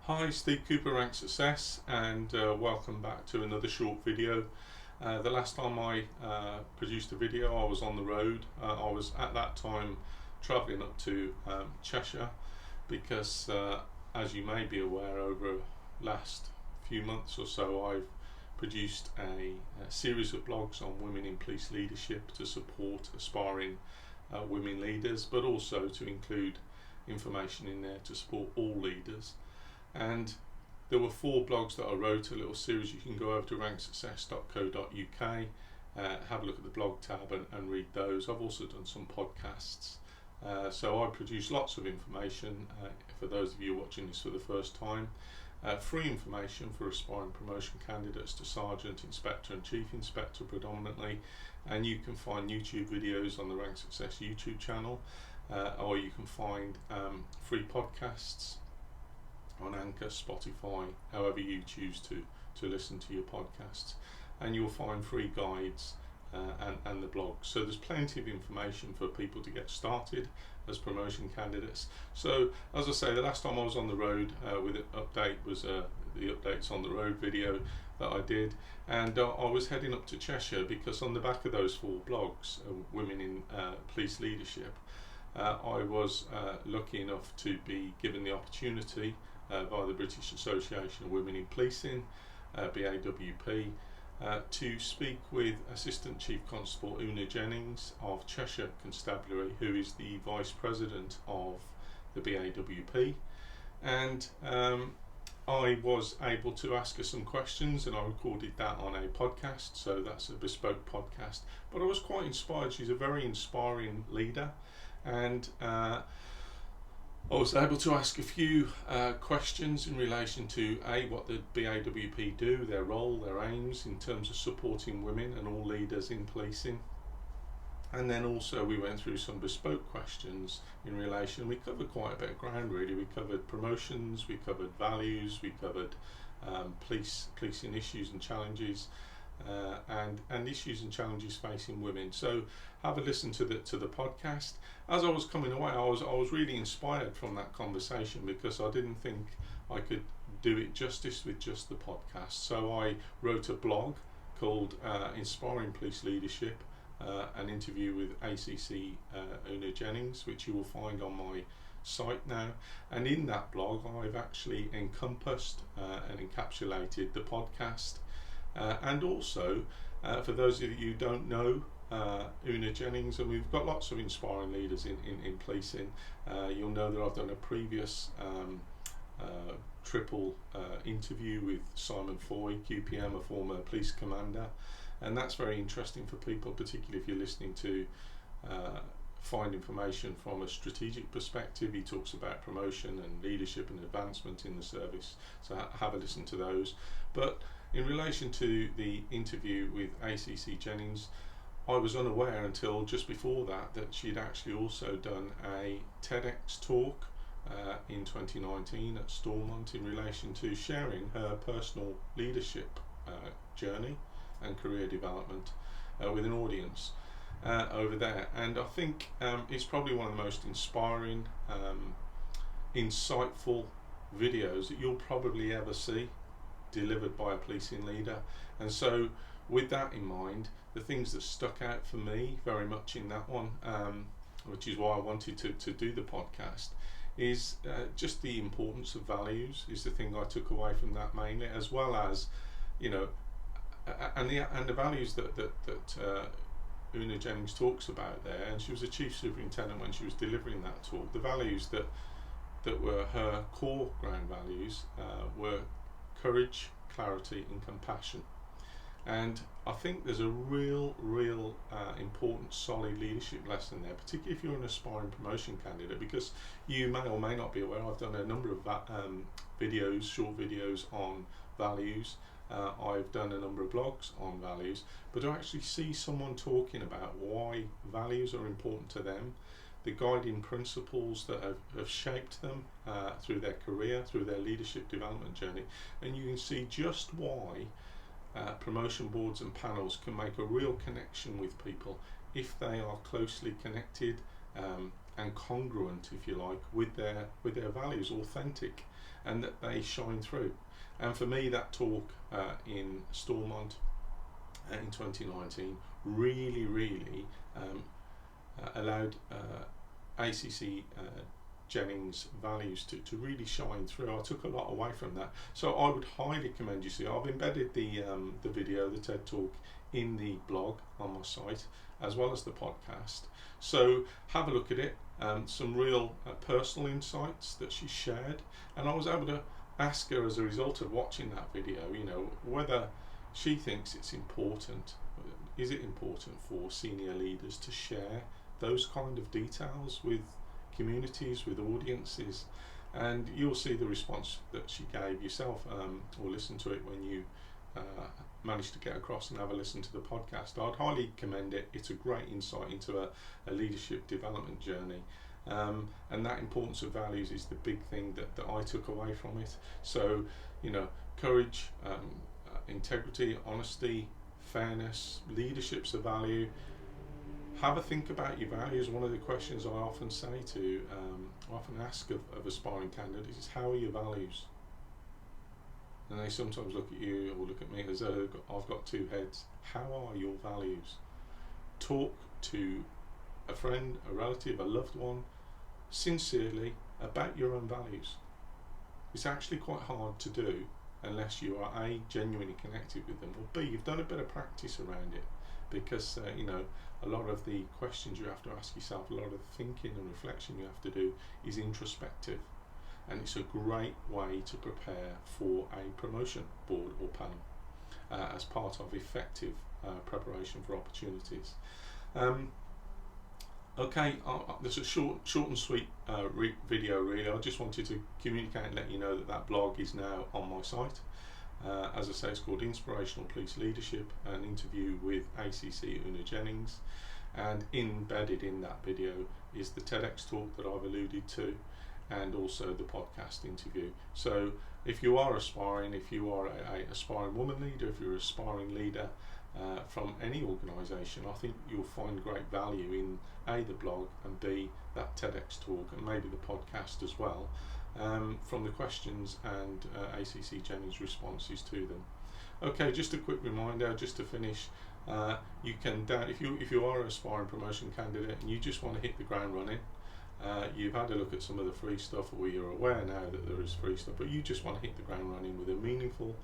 Hi, Steve Cooper, Rank Success, and welcome back to another short video. The last time I produced a video, I was on the road. I was at that time travelling up to Cheshire because, as you may be aware, over the last few months or so, I've produced a series of blogs on women in police leadership to support aspiring women leaders, but also to include information in there to support all leaders. And there were 4 blogs that I wrote, a little series. You can go over to ranksuccess.co.uk, have a look at the blog tab and read those. I've also done some podcasts. So I produce lots of information for those of you watching this for the first time. Free information for aspiring promotion candidates to Sergeant, Inspector and Chief Inspector predominantly. And you can find YouTube videos on the Rank Success YouTube channel, or you can find free podcasts on Anchor, Spotify, however you choose to listen to your podcasts, and you'll find free guides and the blog. So there's plenty of information for people to get started as promotion candidates. So as I say, the last time I was on the road with an update was the Updates on the Road video that I did, and I was heading up to Cheshire because on the back of those 4 blogs, Women in Police Leadership, I was lucky enough to be given the opportunity by the British Association of Women in Policing, BAWP, to speak with Assistant Chief Constable Una Jennings of Cheshire Constabulary, who is the Vice President of the BAWP, and I was able to ask her some questions, and I recorded that on a podcast, so that's a bespoke podcast. But I was quite inspired. She's a very inspiring leader, and I was able to ask a few questions in relation to what the BAWP do, their role, their aims in terms of supporting women and all leaders in policing. And then also we went through some bespoke questions in relation. We covered quite a bit of ground really. We covered promotions, we covered values, we covered policing issues and challenges, and issues and challenges facing women. So have a listen to the podcast. As I was coming away, I was really inspired from that conversation because I didn't think I could do it justice with just the podcast. So I wrote a blog called Inspiring Police Leadership, an interview with ACC Una Jennings, which you will find on my site now. And in that blog I've actually encompassed and encapsulated the podcast, and also for those of you who don't know Una Jennings, and we've got lots of inspiring leaders in policing, you'll know that I've done a previous triple interview with Simon Foy, QPM, a former police commander, and that's very interesting for people, particularly if you're listening to find information from a strategic perspective. He talks about promotion and leadership and advancement in the service, so have a listen to those. But in relation to the interview with ACC Jennings, I was unaware until just before that she'd actually also done a TEDx talk in 2019 at Stormont in relation to sharing her personal leadership journey and career development with an audience over there. And I think it's probably one of the most inspiring, insightful videos that you'll probably ever see delivered by a policing leader. And so with that in mind, the things that stuck out for me very much in that one, which is why I wanted to do the podcast, is just the importance of values is the thing I took away from that mainly, as well as, you know, and the values that Una Jennings talks about there, and she was a chief superintendent when she was delivering that talk. The values that were her core ground values were courage, clarity and compassion. And I think there's a real important solid leadership lesson there, particularly if you're an aspiring promotion candidate, because you may or may not be aware, I've done a number of videos, short videos on values. I've done a number of blogs on values, but to actually see someone talking about why values are important to them, the guiding principles that have shaped them through their career, through their leadership development journey, and you can see just why promotion boards and panels can make a real connection with people if they are closely connected and congruent, if you like, with their values, authentic, and that they shine through. And for me, that talk in Stormont in 2019 really allowed ACC Jennings values to really shine through. I took a lot away from that, so I would highly commend you. See, I've embedded the video, the TED talk, in the blog on my site as well as the podcast, so have a look at it. Some real personal insights that she shared, and I was able to ask her as a result of watching that video, you know, whether she thinks it's important. Is it important for senior leaders to share those kind of details with communities, with audiences? And you'll see the response that she gave yourself, or listen to it when you manage to get across and have a listen to the podcast. I'd highly commend it. It's a great insight into a leadership development journey, and that importance of values is the big thing that I took away from it. So, you know, courage, integrity, honesty, fairness, leadership's a value. Have a think about your values. One of the questions I often say to, often ask of aspiring candidates is, how are your values? And they sometimes look at you or look at me as though I've got two heads. How are your values? Talk to a friend, a relative, a loved one, sincerely about your own values. It's actually quite hard to do unless you are A, genuinely connected with them, or B, you've done a bit of practice around it, because you know, a lot of the questions you have to ask yourself, a lot of the thinking and reflection you have to do is introspective, and it's a great way to prepare for a promotion board or panel as part of effective preparation for opportunities. Okay, there's a short and sweet video really. I just wanted to communicate and let you know that blog is now on my site. As I say, it's called Inspirational Police Leadership, an interview with ACC Una Jennings, and embedded in that video is the TEDx talk that I've alluded to, and also the podcast interview. So if you are aspiring, if you are a aspiring woman leader, if you're an aspiring leader from any organisation, I think you'll find great value in A, the blog, and B, that TEDx talk, and maybe the podcast as well, from the questions and ACC Jennings' responses to them. Okay, just a quick reminder, just to finish, you can if you are an aspiring promotion candidate and you just want to hit the ground running, you've had a look at some of the free stuff, or you're aware now that there is free stuff, but you just want to hit the ground running with a meaningful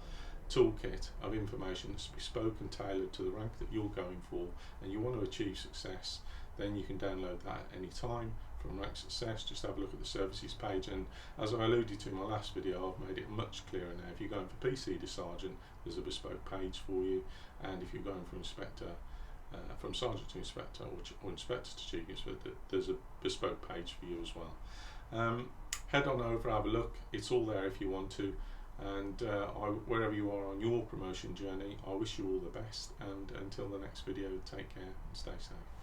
toolkit of information that's bespoke and tailored to the rank that you're going for, and you want to achieve success, then you can download that at any time from Rank Success. Just have a look at the services page, and as I alluded to in my last video, I've made it much clearer now. If you're going for PC to Sergeant, there's a bespoke page for you, and if you're going for Inspector, from Sergeant to Inspector, or Inspector to Chief Inspector, there's a bespoke page for you as well. Head on over, have a look, it's all there if you want to, and wherever you are on your promotion journey, I wish you all the best, and until the next video, take care and stay safe.